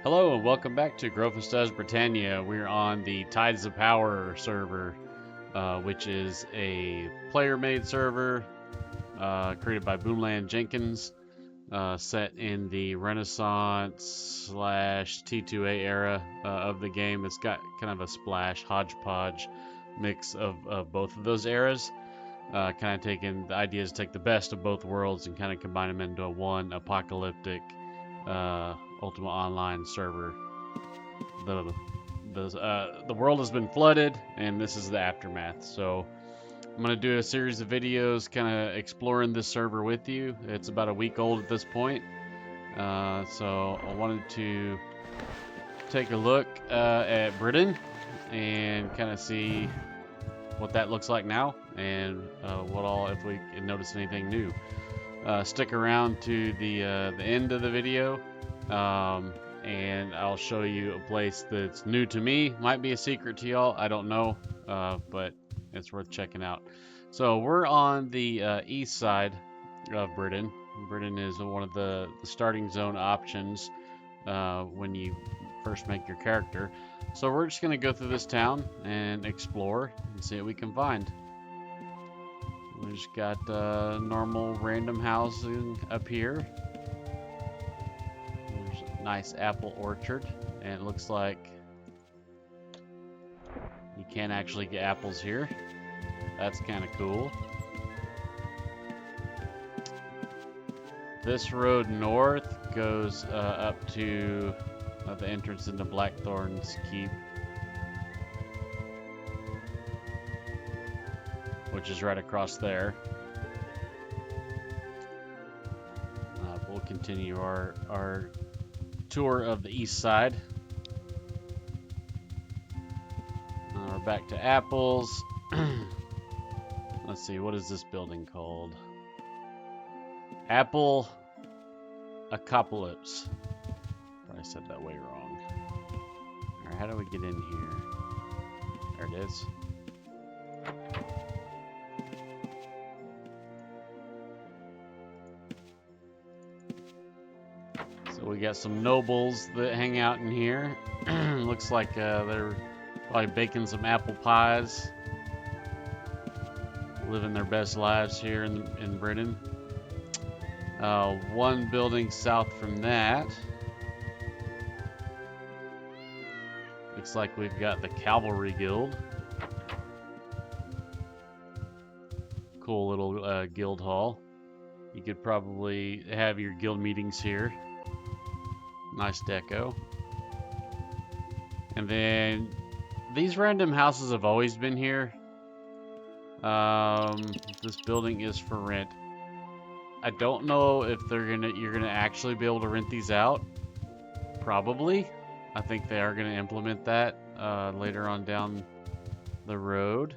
Hello and welcome back to Grofus does Britannia. We're on the Tides of Power server, which is a player-made server created by Boomland Jenkins, set in the Renaissance / T2A era of the game. It's got kind of a splash, hodgepodge mix of both of those eras. Kind of taking the idea is to take the best of both worlds and kind of combine them into one apocalyptic Ultima Online server. The world has been flooded, and this is the aftermath. So I'm gonna do a series of videos, kind of exploring this server with you. It's about a week old at this point, so I wanted to take a look at Britain and kind of see what that looks like now, and if we can notice anything new. Stick around to the end of the video, and I'll show you a place that's new to me. Might be a secret to y'all, I don't know, but it's worth checking out. So we're on the east side of Britain. Britain is one of the starting zone options when you first make your character. So we're just going to go through this town and explore and see what we can find. We just got normal random housing up here. There's a nice apple orchard, and it looks like you can actually get apples here. That's kind of cool. This road north goes up to the entrance into Blackthorn's Keep, which is right across there. We'll continue our tour of the east side. We're back to apples. Let's see, what is this building called? Apple Apocalypse. Probably said that way wrong. Alright, how do we get in here? There it is. So we got some nobles that hang out in here. Looks like they're probably baking some apple pies. Living their best lives here in Britain. One building south from that. Looks like we've got the Cavalry Guild. Cool little guild hall. You could probably have your guild meetings here. Nice deco. And then these random houses have always been here. This building is for rent. I don't know if you're gonna actually be able to rent these out. Probably. I think they are gonna implement that later on down the road.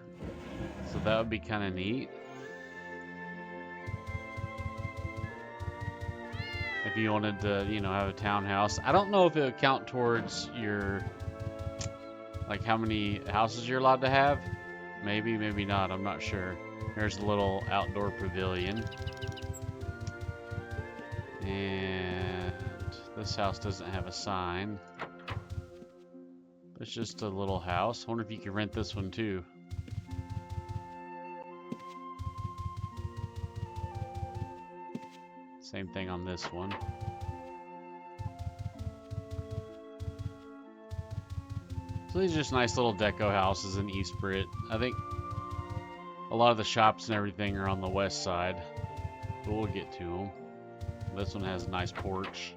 So that would be kind of neat. If you wanted to, have a townhouse. I don't know if it would count towards your, like, how many houses you're allowed to have. Maybe, maybe not. I'm not sure. There's a little outdoor pavilion. And this house doesn't have a sign. It's just a little house. I wonder if you could rent this one too. Same thing on this one. So these are just nice little deco houses in East Brit. I think a lot of the shops and everything are on the west side, but we'll get to them. This one has a nice porch.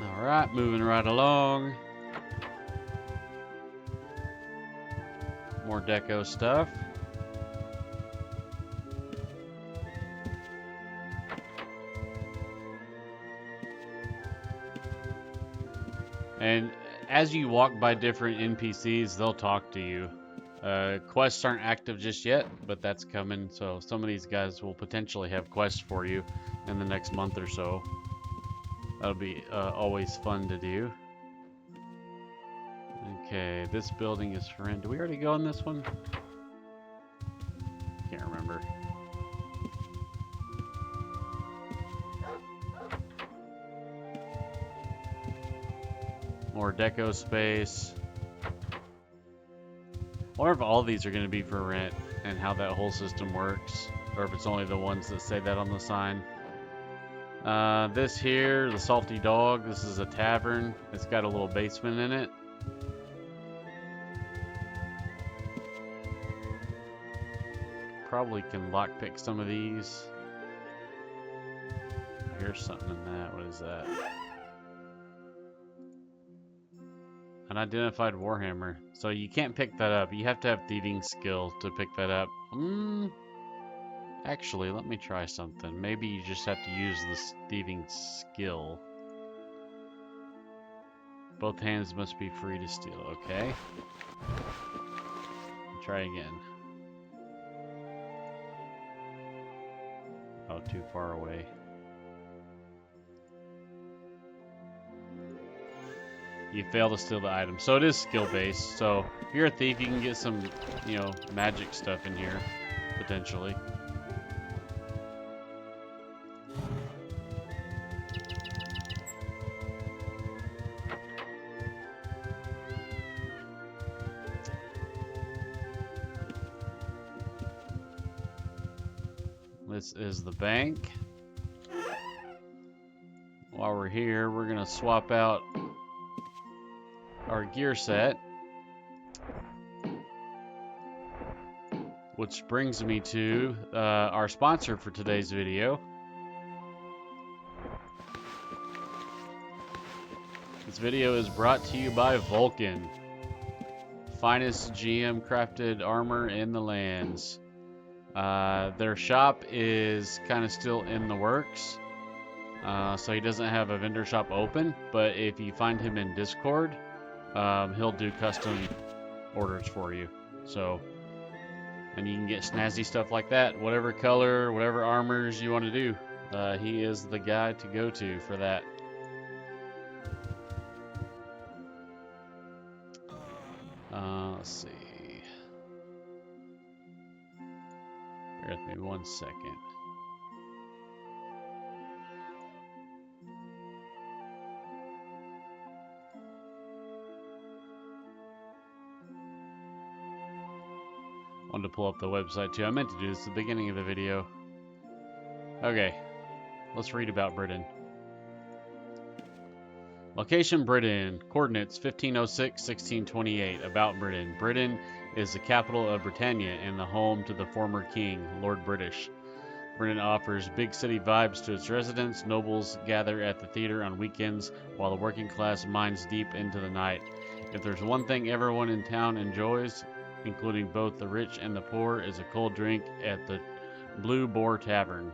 Alright, moving right along. More deco stuff. And as you walk by different NPCs, they'll talk to you. Quests aren't active just yet, but that's coming. So some of these guys will potentially have quests for you in the next month or so. That'll be always fun to do. Okay, this building is for rent. Did we already go on this one? Can't remember. More deco space. I wonder if all these are going to be for rent and how that whole system works, or if it's only the ones that say that on the sign. This here, the Salty Dog, this is a tavern. It's got a little basement in it. Probably can lockpick some of these. Here's something in that. What is that? Unidentified Warhammer. So you can't pick that up. You have to have thieving skill to pick that up. Actually, let me try something. Maybe you just have to use this thieving skill. Both hands must be free to steal. Okay. Try again. Oh, too far away. You fail to steal the item. So it is skill based. So if you're a thief, you can get some, you know, magic stuff in here, potentially. This is the bank. While we're here, we're gonna swap out our gear set, which brings me to our sponsor for today's video. This video is brought to you by Vulcan, finest GM crafted armor in the lands. Their shop is kind of still in the works, so he doesn't have a vendor shop open, but if you find him in Discord, he'll do custom orders for you. So, and you can get snazzy stuff like that, whatever color, whatever armors you want to do. He is the guy to go to for that. Let's see. Bear with me 1 second. Wanted to pull up the website too. I meant to do this at the beginning of the video. Okay, let's read about Britain. Location Britain. Coordinates 1506-1628. About Britain. Britain is the capital of Britannia and the home to the former king, Lord British. Britain offers big city vibes to its residents. Nobles gather at the theater on weekends while the working class mines deep into the night. If there's one thing everyone in town enjoys, including both the rich and the poor, is a cold drink at the Blue Boar Tavern.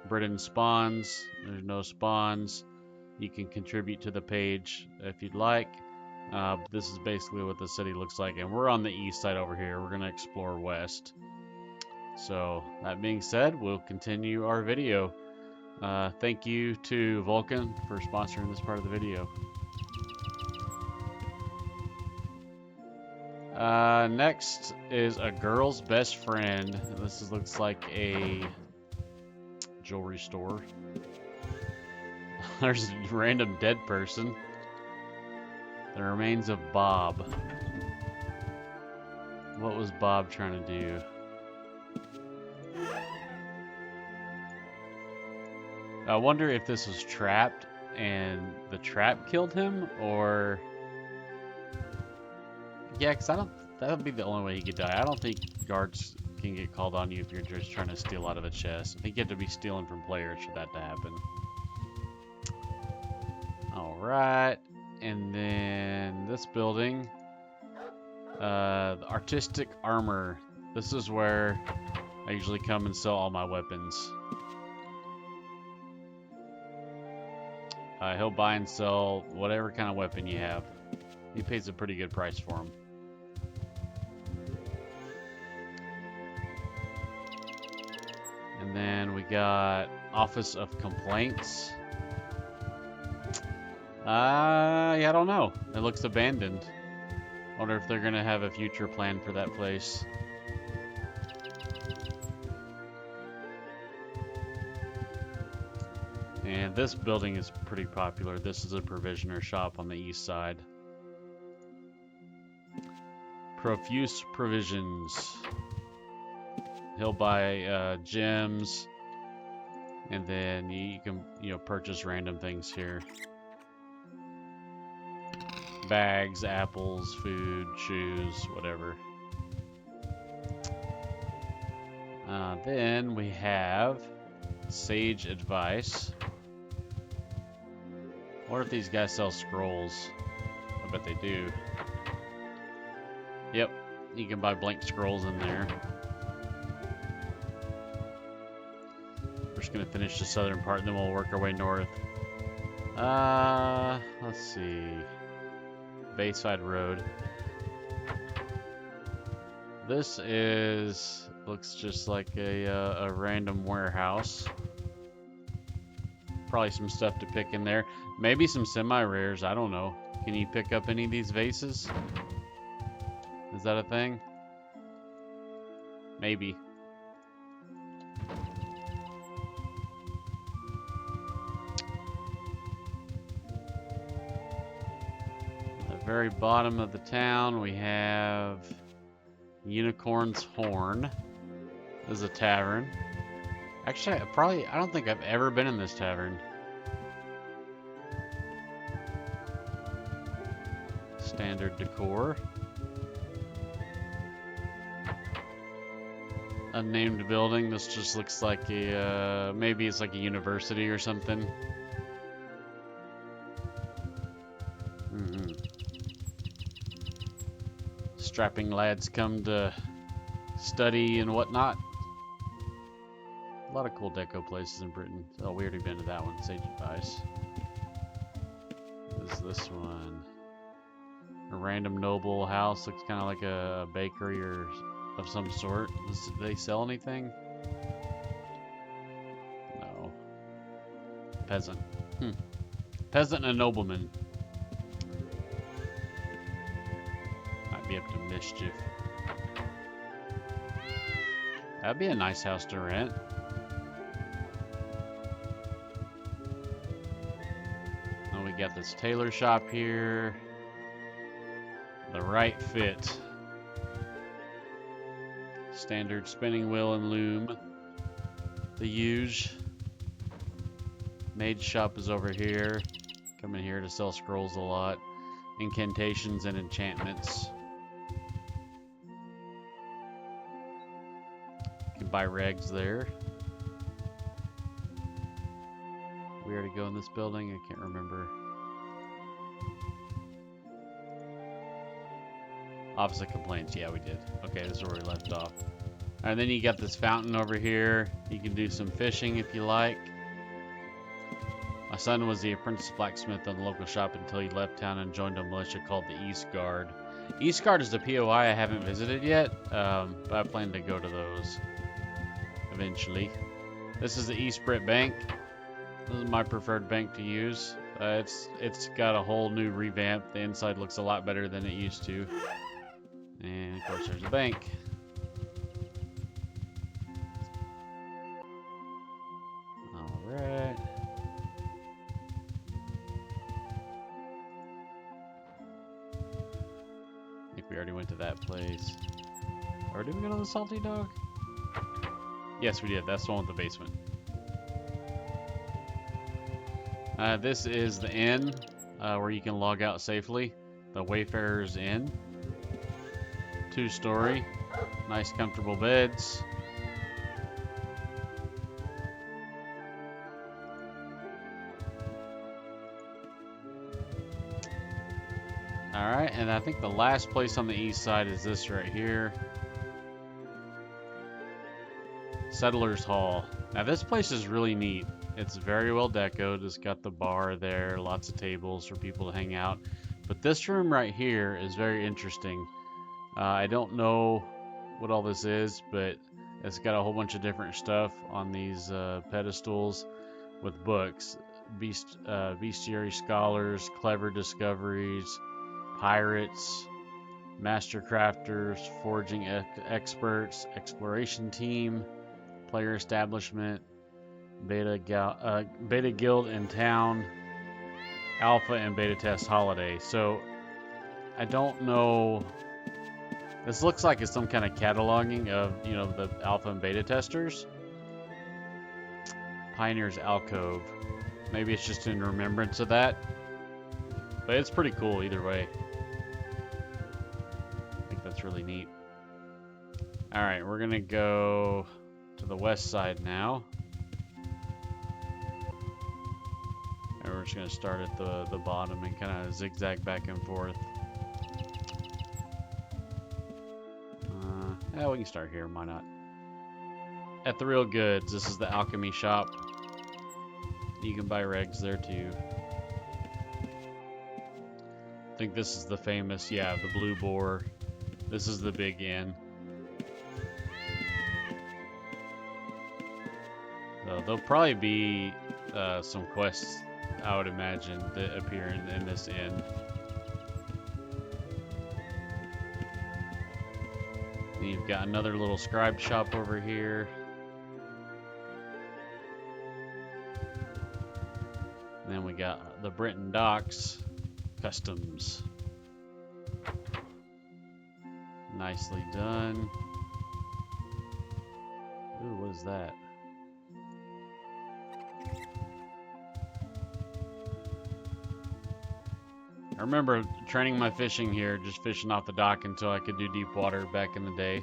Britain spawns. There's no spawns. You can contribute to the page if you'd like. This is basically what the city looks like, and we're on the east side over here. We're going to explore west. So that being said, we'll continue our video. Thank you to Vulcan for sponsoring this part of the video. Next is a girl's best friend. This looks like a jewelry store. There's a random dead person. The remains of Bob. What was Bob trying to do? I wonder if this was trapped and the trap killed him, or... Yeah, because that would be the only way he could die. I don't think guards can get called on you if you're just trying to steal out of a chest. I think you have to be stealing from players for that to happen. Alright, and then this building, the Artistic Armor. This is where I usually come and sell all my weapons. He'll buy and sell whatever kind of weapon you have. He pays a pretty good price for them. And then we got Office of Complaints. Yeah, I don't know. It looks abandoned. Wonder if they're gonna have a future plan for that place. And this building is pretty popular. This is a provisioner shop on the east side. Profuse provisions. He'll buy gems, and then you can purchase random things here. Bags, apples, food, shoes, whatever. Then we have sage advice. What if these guys sell scrolls? I bet they do. Yep, you can buy blank scrolls in there. We're just gonna finish the southern part, and then we'll work our way north. Let's see. Bayside Road. This looks just like a random warehouse. Probably some stuff to pick in there. Maybe some semi-rares, I don't know. Can you pick up any of these vases? Is that a thing? Maybe. At the very bottom of the town, we have Unicorn's Horn. This is a tavern. Actually, I don't think I've ever been in this tavern. Standard decor. Unnamed building. This just looks like a, maybe it's like a university or something. Strapping lads come to study and whatnot. A lot of cool deco places in Britain. Oh, we already been to that one. Sage advice. What is this one? A random noble house. Looks kind of like a bakery or of some sort. Do they sell anything? No. Peasant. Peasant and a nobleman. Might be up to mischief. That'd be a nice house to rent. And we got this tailor shop here. The right fit. Standard spinning wheel and loom. The huge. Mage shop is over here. Come in here to sell scrolls a lot. Incantations and enchantments. You can buy regs there. We already go in this building? I can't remember. Office of Complaints, yeah, we did. Okay, this is where we left off. And then you got this fountain over here. You can do some fishing if you like. My son was the apprentice blacksmith in the local shop until he left town and joined a militia called the East Guard. East Guard is the POI I haven't visited yet, but I plan to go to those eventually. This is the East Brit Bank. This is my preferred bank to use. It's got a whole new revamp. The inside looks a lot better than it used to. And of course there's a bank. Alright. I think we already went to that place. Or did we go to the Salty Dog? Yes, we did. That's the one with the basement. This is the inn where you can log out safely. The Wayfarer's Inn. 2-story. Nice comfortable beds. Alright, and I think the last place on the east side is this right here. Settlers Hall. Now this place is really neat. It's very well decorated. It's got the bar there, lots of tables for people to hang out. But this room right here is very interesting. I don't know what all this is, but it's got a whole bunch of different stuff on these pedestals with books. Bestiary Scholars, Clever Discoveries, Pirates, Master Crafters, Forging Experts, Exploration Team, Player Establishment, Beta Guild in town, Alpha and Beta Test holiday. So I don't know. This looks like it's some kind of cataloging of, you know, the Alpha and Beta testers. Pioneer's Alcove. Maybe it's just in remembrance of that. But it's pretty cool either way. I think that's really neat. Alright, we're gonna go to the west side now. And we're just gonna start at the bottom and kind of zigzag back and forth. Yeah, we can start here, why not? At the Real Goods, this is the alchemy shop. You can buy regs there too. I think this is the famous, yeah, the Blue Boar. This is the big inn. So there'll probably be some quests, I would imagine, that appear in this inn. And you've got another little scribe shop over here. And then we got the Britain Docks Customs. Nicely done. Ooh, what is that? I remember training my fishing here, just fishing off the dock until I could do deep water back in the day.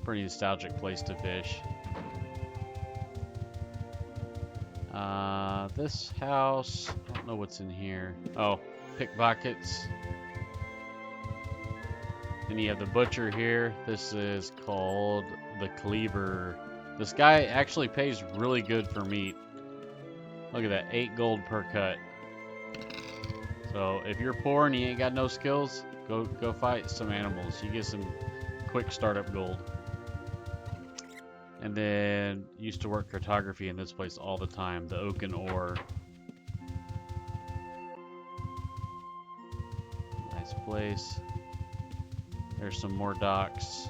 Pretty nostalgic place to fish. This house, I don't know what's in here. Oh, pickpockets. Then you have the butcher here. This is called the Cleaver. This guy actually pays really good for meat. Look at that, 8 gold per cut. So if you're poor and you ain't got no skills, go fight some animals. You get some quick startup gold. And then used to work cartography in this place all the time, the Oaken Ore. Nice place. There's some more docks.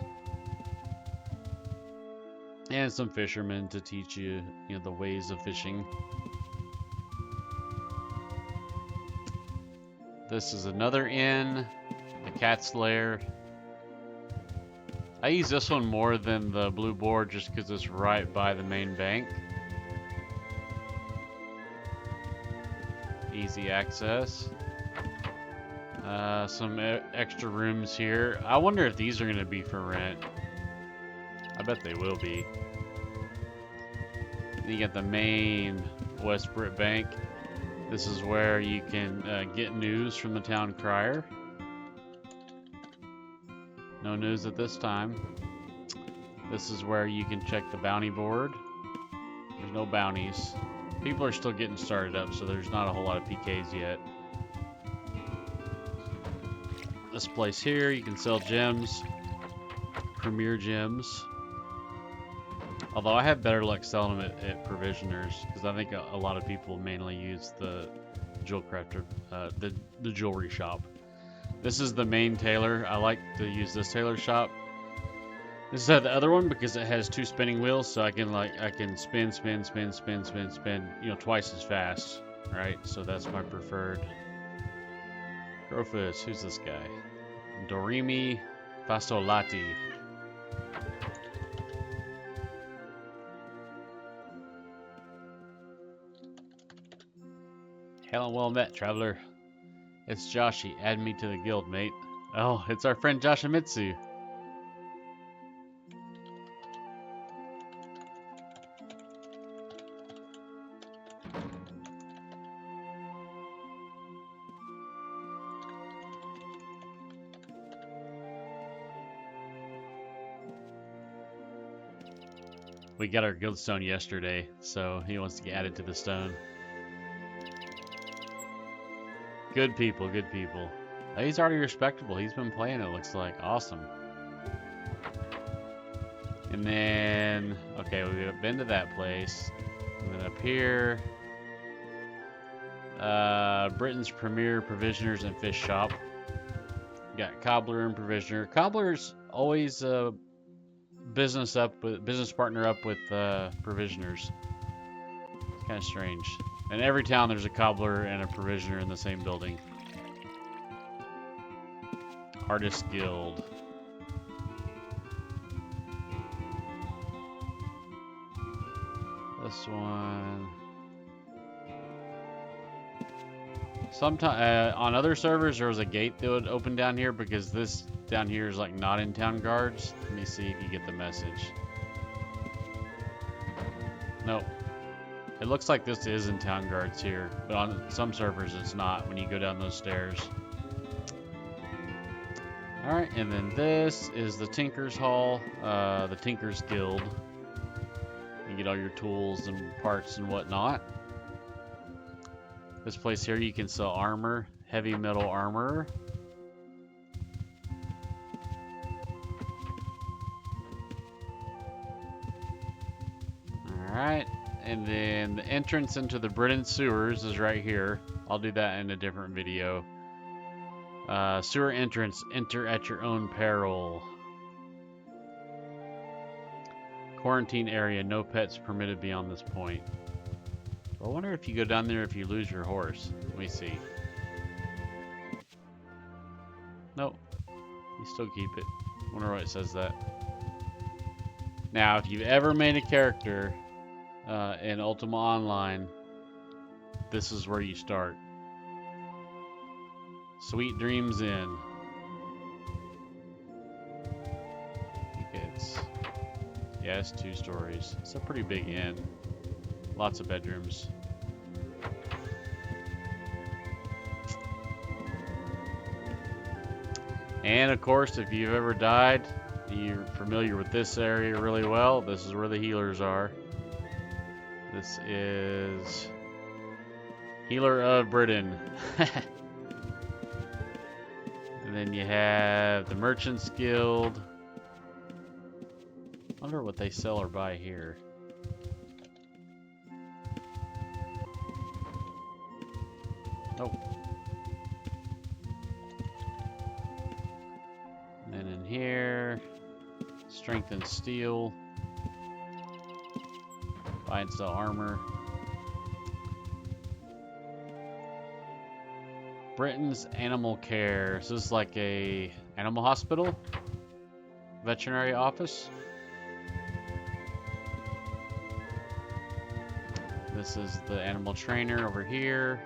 And some fishermen to teach you, the ways of fishing. This is another inn, the Cat's Lair. I use this one more than the Blue Boar just because it's right by the main bank. Easy access. Some extra rooms here. I wonder if these are going to be for rent. I bet they will be. Then you got the main West Brit Bank. This is where you can get news from the town crier. No news at this time. This is where you can check the bounty board. There's no bounties. People are still getting started up, so there's not a whole lot of PKs yet. This place here, you can sell gems. Premier gems. Although I have better luck selling them at provisioners, because I think a lot of people mainly use the jewel crafter, the jewelry shop. This is the main tailor. I like to use this tailor shop. This is the other one because it has 2 spinning wheels, so I can spin, twice as fast, right? So that's my preferred. Grofus, who's this guy? Dorimi Fasolati. Hell, well met, traveler. It's Joshi. Add me to the guild, mate. Oh, it's our friend Joshimitsu. We got our guild stone yesterday, so he wants to get added to the stone. Good people, good people. He's already respectable. He's been playing, it looks like. Awesome. And then, okay, we've been to that place. And then up here, Britain's premier provisioners and fish shop. Got cobbler and provisioner. Cobbler's always business partner up with provisioners. Kind of strange. In every town, there's a cobbler and a provisioner in the same building. Artist Guild. This one. Sometimes on other servers, there was a gate that would open down here because this down here is like not in town guards. Let me see if you get the message. Nope. It looks like this is in town guards here, but on some servers it's not when you go down those stairs. Alright, and then this is the Tinker's Hall, the Tinker's Guild. You get all your tools and parts and whatnot. This place here you can sell armor, heavy metal armor. Alright, and then the entrance into the Britain sewers is right here. I'll do that in a different video. Sewer entrance, enter at your own peril. Quarantine area, no pets permitted beyond this point. I wonder if you go down there if you lose your horse. Let me see. Nope. You still keep it. Wonder why it says that. Now, if you've ever made a character in Ultima Online, this is where you start. Sweet Dreams Inn. I think it's 2 stories. It's a pretty big inn. Lots of bedrooms. And of course, if you've ever died, you're familiar with this area really well. This is where the healers are. This is Healer of Britain. And then you have the Merchants Guild. Wonder what they sell or buy here. Oh. And then in here, strength and steel. Buy and sell armor. Britain's Animal Care. So this is like a animal hospital? Veterinary office? This is the animal trainer over here.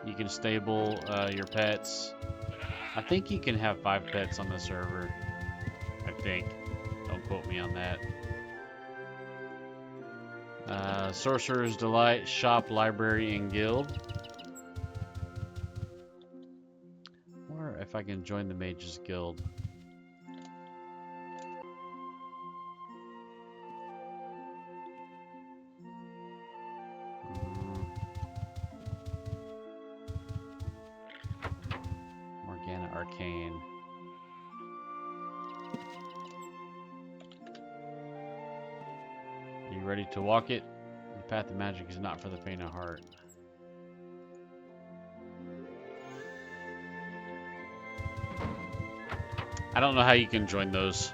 You can stable your pets. I think you can have 5 pets on the server. I think. Don't quote me on that. Sorcerer's Delight, Shop, Library, and Guild. Or if I can join the Mage's Guild. Arcane. Are you ready to walk it? The path of magic is not for the faint of heart. I don't know how you can join those.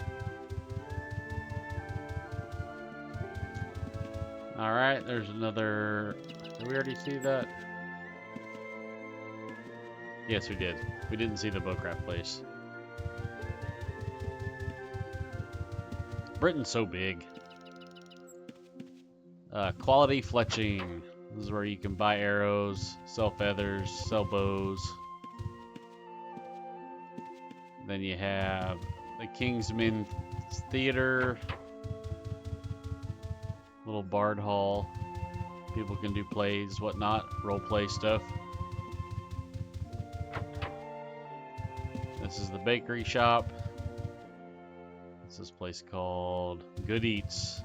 Alright, there's another... Did we already see that? Yes, we did. We didn't see the bowcraft place. Britain's so big. Quality fletching. This is where you can buy arrows, sell feathers, sell bows. Then you have the Kingsman Theater. Little bard hall. People can do plays, whatnot, role play stuff. This is the bakery shop. What's this place called? Good Eats.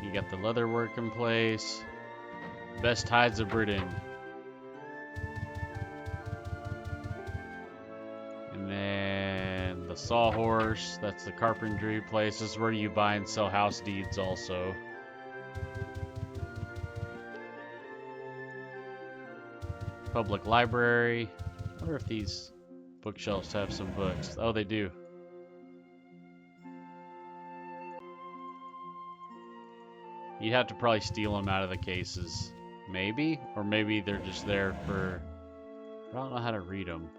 You got the leatherworking place. Best Hides of Britain. And then the Sawhorse. That's the carpentry place. This is where you buy and sell house deeds also. Public library. I wonder if these bookshelves have some books. Oh, they do. You'd have to probably steal them out of the cases. Maybe? Or maybe they're just there for... I don't know how to read them.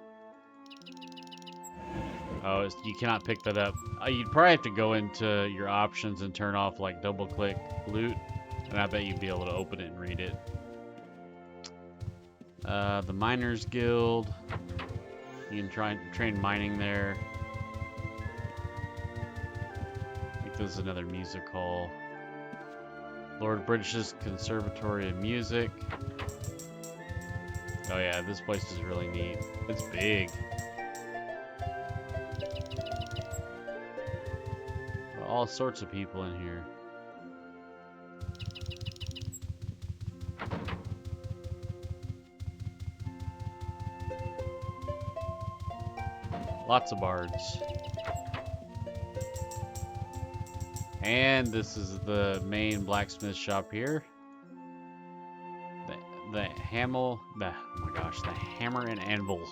Oh, you cannot pick that up. You'd probably have to go into your options and turn off like double click loot. And I bet you'd be able to open it and read it. The Miners Guild. You can train mining there. I think there's another music hall. Lord British's Conservatory of Music. Oh yeah, this place is really neat. It's big. All sorts of people in here. Lots of bards. And this is the main blacksmith shop here. The hammer and anvil.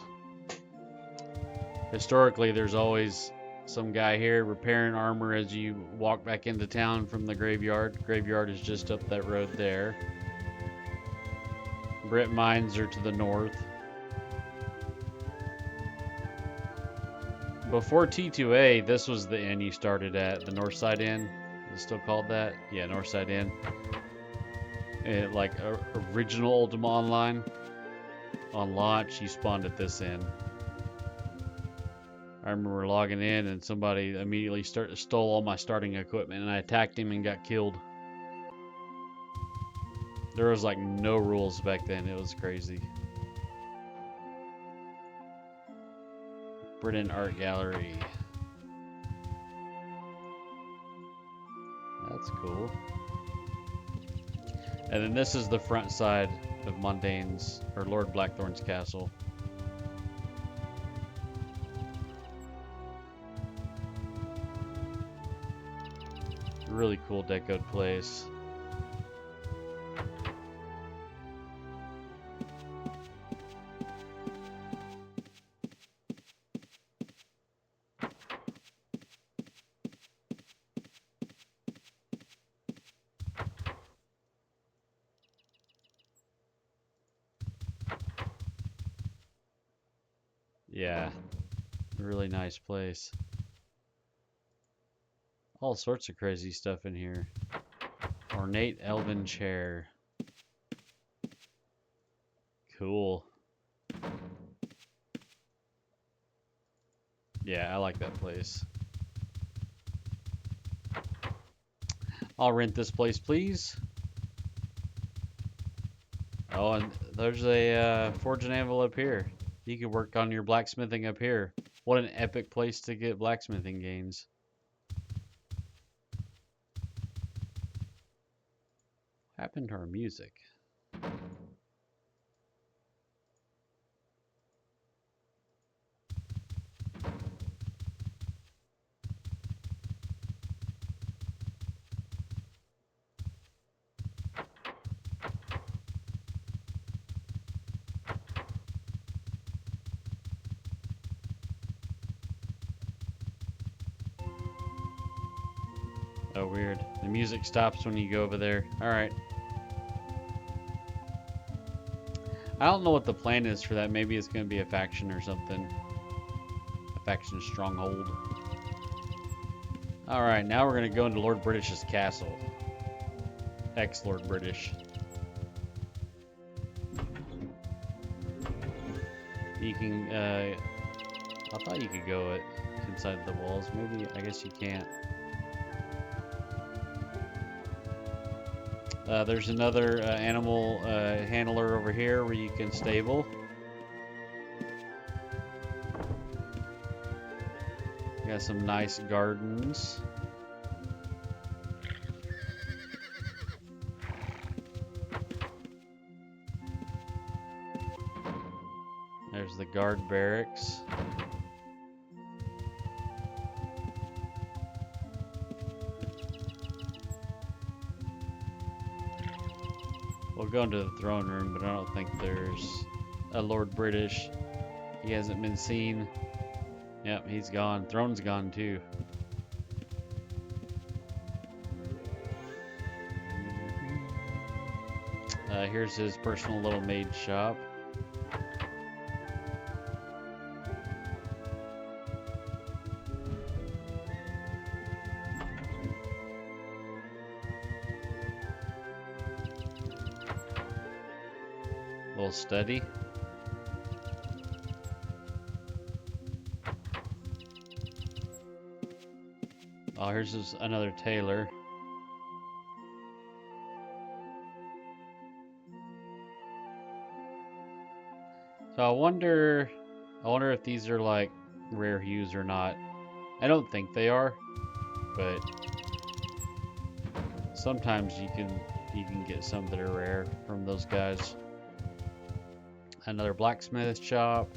Historically, there's always some guy here repairing armor as you walk back into town from the graveyard. Graveyard is just up that road there. Brit mines are to the north. Before T2A, this was the inn you started at, the Northside Inn. Is it still called that? Yeah, Northside Inn. Like original Ultima Online. On launch, you spawned at this inn. I remember logging in and somebody immediately stole all my starting equipment, and I attacked him and got killed. There was like no rules back then. It was crazy. Britain Art Gallery. That's cool. And then this is the front side of Mondaine's, or Lord Blackthorn's castle. Really cool decoed place. Yeah, really nice place. All sorts of crazy stuff in here. Ornate elven chair. Cool. Yeah, I like that place. I'll rent this place, please. Oh, and there's a forge and anvil up here. You can work on your blacksmithing up here. What an epic place to get blacksmithing gains. What happened to our music? Oh, weird. The music stops when you go over there. Alright. I don't know what the plan is for that. Maybe it's going to be a faction or something. A faction stronghold. Alright, now we're going to go into Lord British's castle. Ex-Lord British. You can, I thought you could go inside the walls. Maybe, I guess you can't. There's another animal handler over here where you can stable. Got some nice gardens. There's the guard barracks. We'll go into the throne room, but I don't think there's a Lord British. He hasn't been seen. Yep, he's gone. Throne's gone too. Here's his personal little maid shop. Little study. Oh, here's another tailor. So I wonder if these are like rare hues or not. I don't think they are, but sometimes you can get some that are rare from those guys. Another blacksmith shop.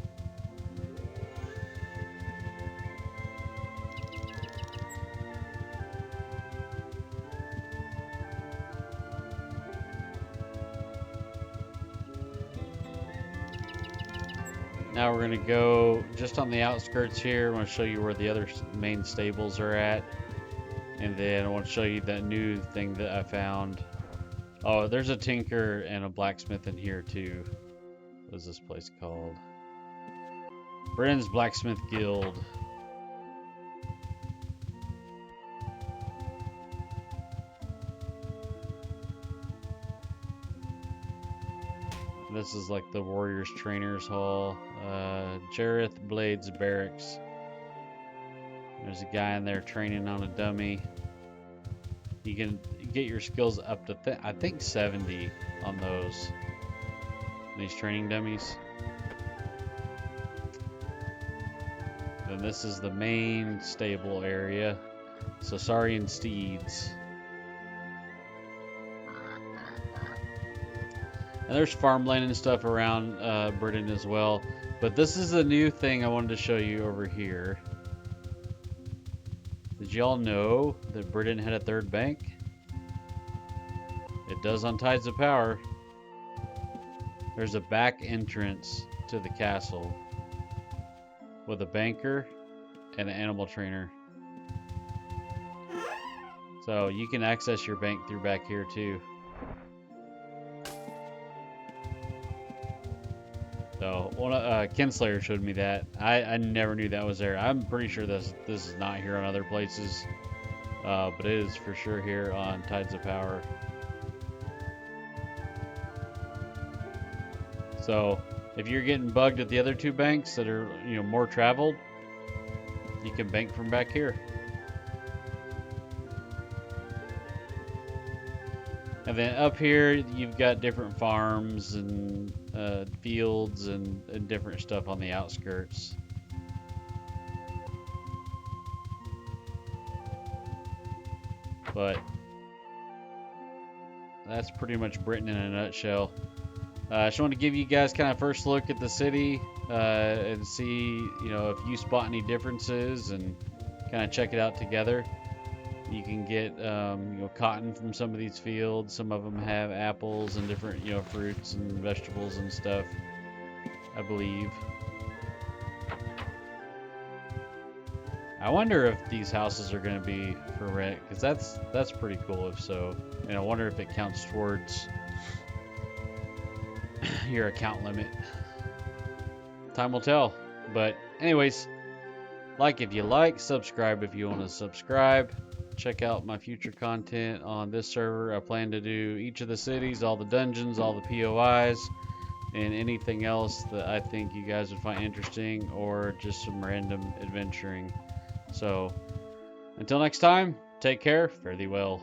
Now we're gonna go just on the outskirts here. I want to show you where the other main stables are at. And then I want to show you that new thing that I found. Oh, there's a tinker and a blacksmith in here too. What is this place called? Britain's Blacksmith Guild. This is like the Warriors Trainers Hall. Jareth Blades Barracks. There's a guy in there training on a dummy. You can get your skills up to, I think 70 on these training dummies. Then this is the main stable area. Sassarian Steeds. And there's farmland and stuff around Britain as well. But this is a new thing I wanted to show you over here. Did y'all know that Britain had a third bank? It does on Tides of Power. There's a back entrance to the castle with a banker and an animal trainer. So you can access your bank through back here too. So Kinslayer showed me that. I never knew that was there. I'm pretty sure this is not here on other places, but it is for sure here on Tides of Power. So if you're getting bugged at the other two banks that are more traveled, you can bank from back here. And then up here you've got different farms and fields and different stuff on the outskirts. But that's pretty much Britain in a nutshell. I just want to give you guys kind of first look at the city and see if you spot any differences and kind of check it out together. You can get cotton from some of these fields. Some of them have apples and different fruits and vegetables and stuff, I believe. I wonder if these houses are going to be for rent, because that's pretty cool if so. And I wonder if it counts towards your account limit. Time will tell. But anyways, like if you like, subscribe if you want to subscribe. Check out my future content on this server. I plan to do each of the cities, all the dungeons, all the POIs, and anything else that I think you guys would find interesting, or just some random adventuring. So until next time, take care, fare thee well.